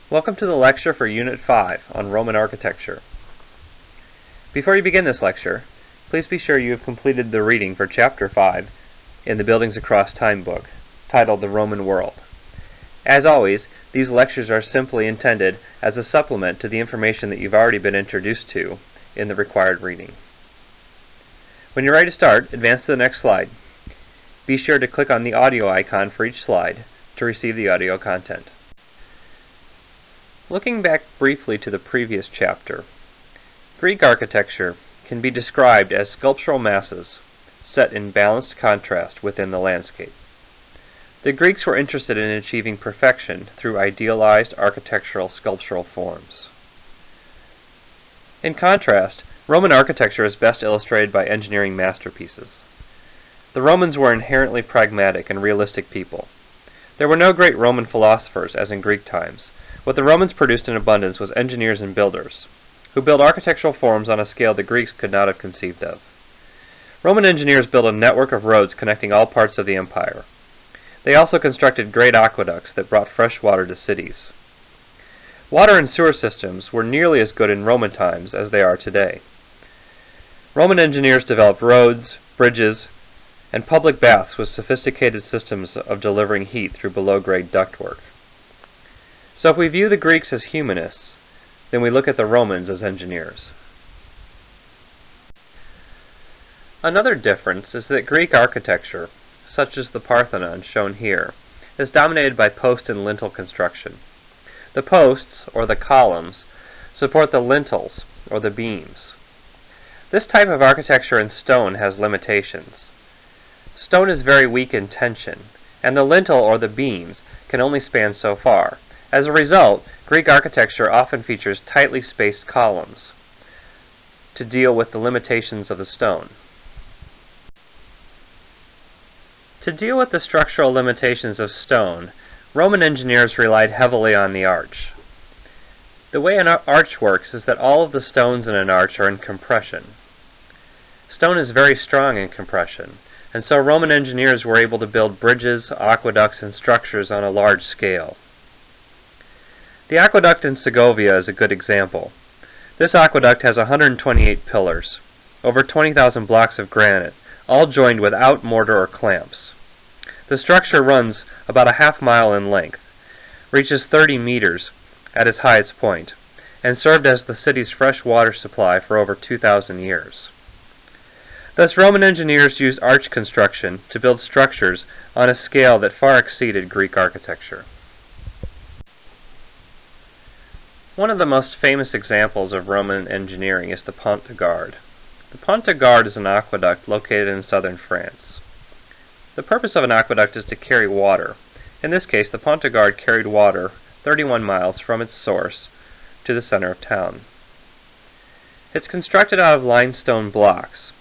Welcome to the lecture for Unit 5 on Roman architecture. Before you begin this lecture, please be sure you have completed the reading for Chapter 5 in the Buildings Across Time book, titled The Roman World. As always, these lectures are simply intended as a supplement to the information that you've already been introduced to in the required reading. When you're ready to start, advance to the next slide. Be sure to click on the audio icon for each slide to receive the audio content. Looking back briefly to the previous chapter, Greek architecture can be described as sculptural masses set in balanced contrast within the landscape. The Greeks were interested in achieving perfection through idealized architectural sculptural forms. In contrast, Roman architecture is best illustrated by engineering masterpieces. The Romans were inherently pragmatic and realistic people. There were no great Roman philosophers as in Greek times. What the Romans produced in abundance was engineers and builders, who built architectural forms on a scale the Greeks could not have conceived of. Roman engineers built a network of roads connecting all parts of the empire. They also constructed great aqueducts that brought fresh water to cities. Water and sewer systems were nearly as good in Roman times as they are today. Roman engineers developed roads, bridges, and public baths with sophisticated systems of delivering heat through below-grade ductwork. So if we view the Greeks as humanists, then we look at the Romans as engineers. Another difference is that Greek architecture, such as the Parthenon shown here, is dominated by post and lintel construction. The posts, or the columns, support the lintels, or the beams. This type of architecture in stone has limitations. Stone is very weak in tension, and the lintel or the beams can only span so far. As a result, Greek architecture often features tightly spaced columns to deal with the limitations of the stone. To deal with the structural limitations of stone, Roman engineers relied heavily on the arch. The way an arch works is that all of the stones in an arch are in compression. Stone is very strong in compression, and so Roman engineers were able to build bridges, aqueducts, and structures on a large scale. The aqueduct in Segovia is a good example. This aqueduct has 128 pillars, over 20,000 blocks of granite, all joined without mortar or clamps. The structure runs about a half-mile in length, reaches 30 meters at its highest point, and served as the city's fresh water supply for over 2,000 years. Thus, Roman engineers used arch construction to build structures on a scale that far exceeded Greek architecture. One of the most famous examples of Roman engineering is the Pont de Garde. The Pont de Garde is an aqueduct located in southern France. The purpose of an aqueduct is to carry water. In this case, the Pont de Garde carried water 31 miles from its source to the center of town. It's constructed out of limestone blocks,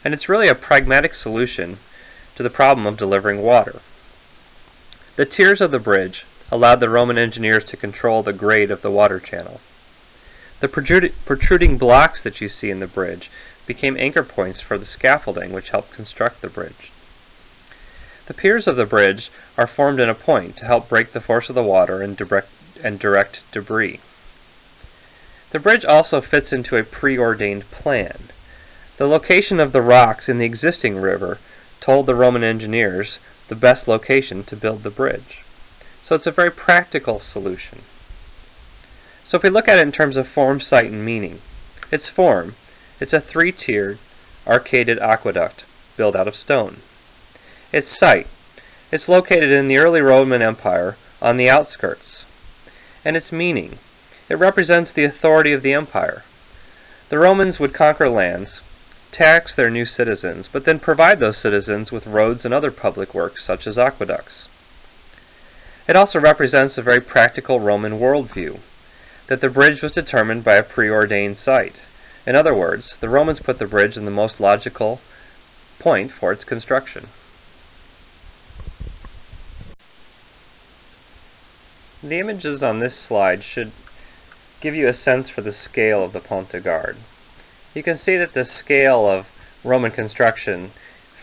and it's really a pragmatic solution to the problem of delivering water. The tiers of the bridge allowed the Roman engineers to control the grade of the water channel. The protruding blocks that you see in the bridge became anchor points for the scaffolding which helped construct the bridge. The piers of the bridge are formed in a point to help break the force of the water and direct debris. The bridge also fits into a preordained plan. The location of the rocks in the existing river told the Roman engineers the best location to build the bridge. So it's a very practical solution. So if we look at it in terms of form, site, and meaning, its form, it's a three-tiered, arcaded aqueduct built out of stone. Its site, it's located in the early Roman Empire on the outskirts. And its meaning, it represents the authority of the empire. The Romans would conquer lands, tax their new citizens, but then provide those citizens with roads and other public works such as aqueducts. It also represents a very practical Roman worldview, that the bridge was determined by a preordained site. In other words, the Romans put the bridge in the most logical point for its construction. The images on this slide should give you a sense for the scale of the Pont de Garde. You can see that the scale of Roman construction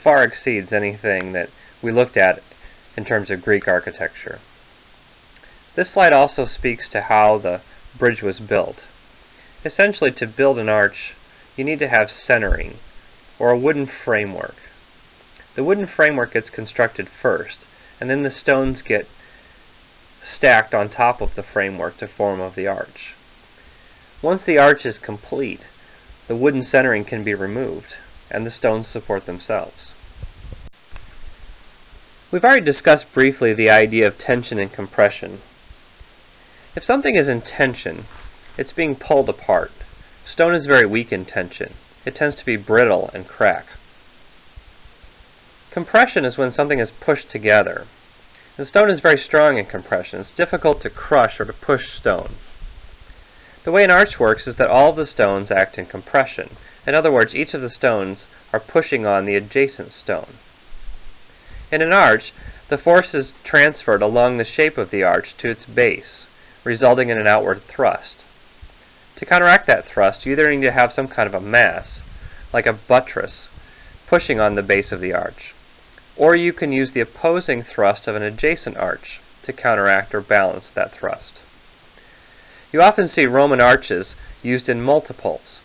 far exceeds anything that we looked at in terms of Greek architecture. This slide also speaks to how the bridge was built. Essentially, to build an arch, you need to have centering, or a wooden framework. The wooden framework gets constructed first, and then the stones get stacked on top of the framework to form the arch. Once the arch is complete, the wooden centering can be removed, and the stones support themselves. We've already discussed briefly the idea of tension and compression. If something is in tension, it's being pulled apart. Stone is very weak in tension. It tends to be brittle and crack. Compression is when something is pushed together. The stone is very strong in compression. It's difficult to crush or to push stone. The way an arch works is that all of the stones act in compression. In other words, each of the stones are pushing on the adjacent stone. In an arch, the force is transferred along the shape of the arch to its base, resulting in an outward thrust. To counteract that thrust, you either need to have some kind of a mass, like a buttress, pushing on the base of the arch, or you can use the opposing thrust of an adjacent arch to counteract or balance that thrust. You often see Roman arches used in multiples,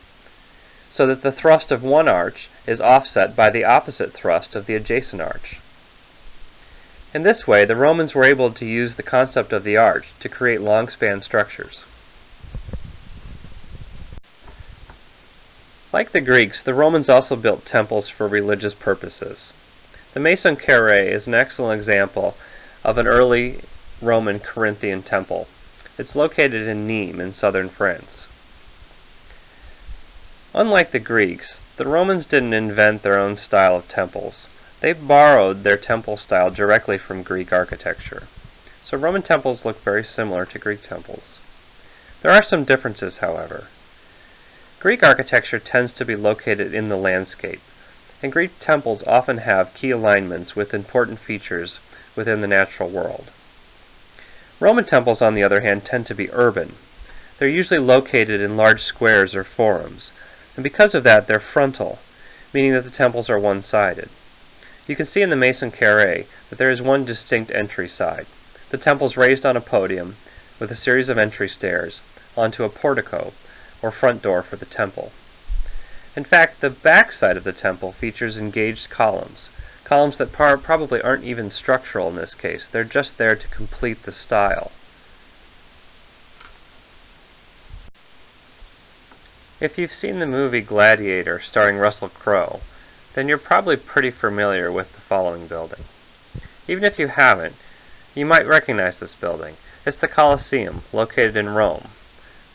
so that the thrust of one arch is offset by the opposite thrust of the adjacent arch. In this way, the Romans were able to use the concept of the arch to create long-span structures. Like the Greeks, the Romans also built temples for religious purposes. The Maison Carrée is an excellent example of an early Roman Corinthian temple. It's located in Nîmes in southern France. Unlike the Greeks, the Romans didn't invent their own style of temples. They borrowed their temple style directly from Greek architecture. So Roman temples look very similar to Greek temples. There are some differences, however. Greek architecture tends to be located in the landscape, and Greek temples often have key alignments with important features within the natural world. Roman temples, on the other hand, tend to be urban. They're usually located in large squares or forums, and because of that, they're frontal, meaning that the temples are one-sided. You can see in the Maison Carrée that there is one distinct entry side. The temple is raised on a podium with a series of entry stairs onto a portico, or front door for the temple. In fact, the back side of the temple features engaged columns that probably aren't even structural in this case. They're just there to complete the style. If you've seen the movie Gladiator starring Russell Crowe, then you're probably pretty familiar with the following building. Even if you haven't, you might recognize this building. It's the Colosseum, located in Rome,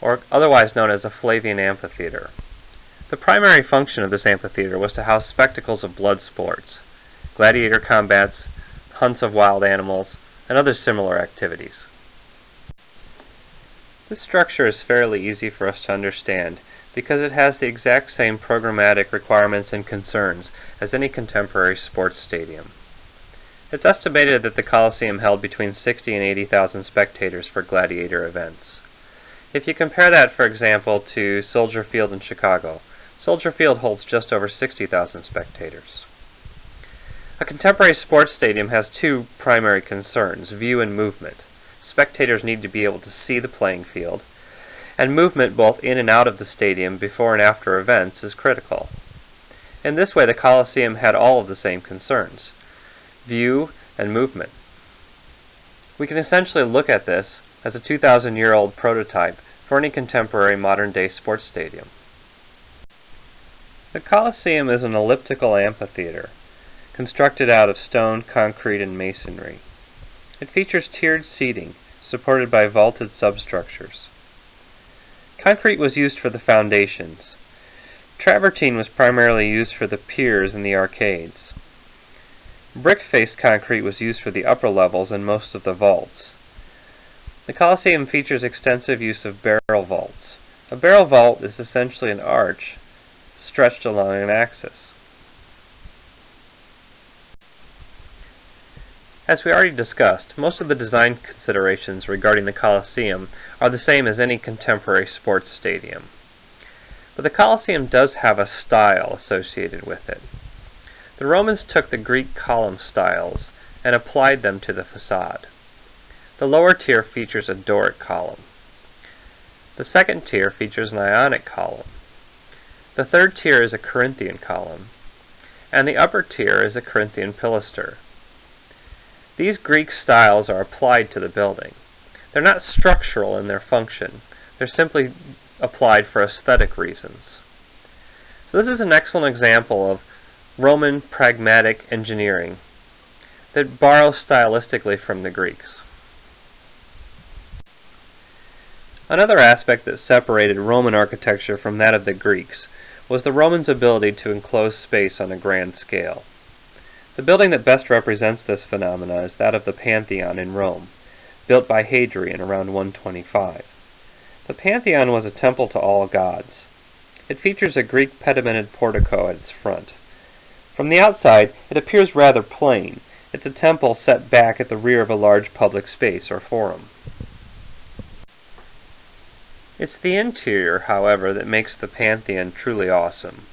or otherwise known as a Flavian amphitheater. The primary function of this amphitheater was to house spectacles of blood sports, gladiator combats, hunts of wild animals, and other similar activities. This structure is fairly easy for us to understand because it has the exact same programmatic requirements and concerns as any contemporary sports stadium. It's estimated that the Colosseum held between 60 and 80,000 spectators for gladiator events. If you compare that, for example, to Soldier Field in Chicago, Soldier Field holds just over 60,000 spectators. A contemporary sports stadium has two primary concerns, view and movement. Spectators need to be able to see the playing field, and movement both in and out of the stadium before and after events is critical. In this way, the Colosseum had all of the same concerns, view and movement. We can essentially look at this as a 2,000-year-old prototype for any contemporary modern-day sports stadium. The Colosseum is an elliptical amphitheater constructed out of stone, concrete, and masonry. It features tiered seating supported by vaulted substructures. Concrete was used for the foundations. Travertine was primarily used for the piers and the arcades. Brick-faced concrete was used for the upper levels and most of the vaults. The Colosseum features extensive use of barrel vaults. A barrel vault is essentially an arch stretched along an axis. As we already discussed, most of the design considerations regarding the Colosseum are the same as any contemporary sports stadium. But the Colosseum does have a style associated with it. The Romans took the Greek column styles and applied them to the facade. The lower tier features a Doric column. The second tier features an Ionic column. The third tier is a Corinthian column, and the upper tier is a Corinthian pilaster. These Greek styles are applied to the building. They're not structural in their function. They're simply applied for aesthetic reasons. So this is an excellent example of Roman pragmatic engineering that borrows stylistically from the Greeks. Another aspect that separated Roman architecture from that of the Greeks was the Romans' ability to enclose space on a grand scale. The building that best represents this phenomenon is that of the Pantheon in Rome, built by Hadrian around 125. The Pantheon was a temple to all gods. It features a Greek pedimented portico at its front. From the outside, it appears rather plain. It's a temple set back at the rear of a large public space or forum. It's the interior, however, that makes the Pantheon truly awesome.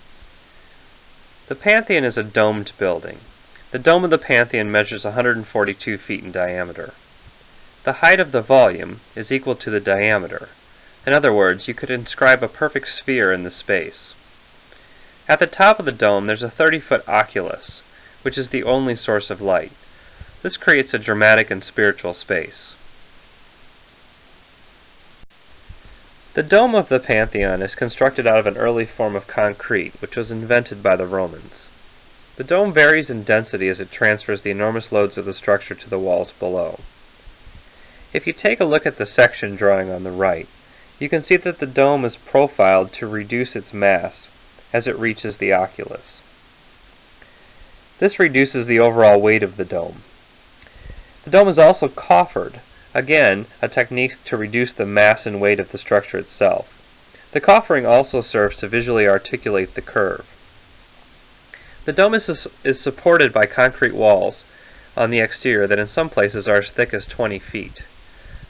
The Pantheon is a domed building. The dome of the Pantheon measures 142 feet in diameter. The height of the volume is equal to the diameter. In other words, you could inscribe a perfect sphere in the space. At the top of the dome there's a 30-foot oculus, which is the only source of light. This creates a dramatic and spiritual space. The dome of the Pantheon is constructed out of an early form of concrete, which was invented by the Romans. The dome varies in density as it transfers the enormous loads of the structure to the walls below. If you take a look at the section drawing on the right, you can see that the dome is profiled to reduce its mass as it reaches the oculus. This reduces the overall weight of the dome. The dome is also coffered, again a technique to reduce the mass and weight of the structure itself. The coffering also serves to visually articulate the curve. The dome is supported by concrete walls on the exterior that in some places are as thick as 20 feet.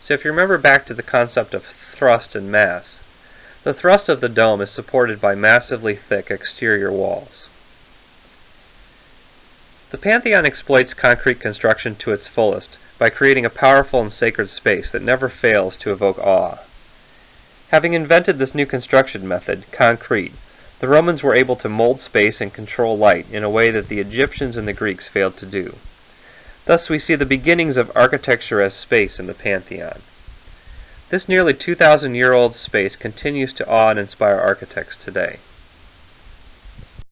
So if you remember back to the concept of thrust and mass, the thrust of the dome is supported by massively thick exterior walls. The Pantheon exploits concrete construction to its fullest by creating a powerful and sacred space that never fails to evoke awe. Having invented this new construction method, concrete, the Romans were able to mold space and control light in a way that the Egyptians and the Greeks failed to do. Thus we see the beginnings of architecture as space in the Pantheon. This nearly 2,000-year-old space continues to awe and inspire architects today.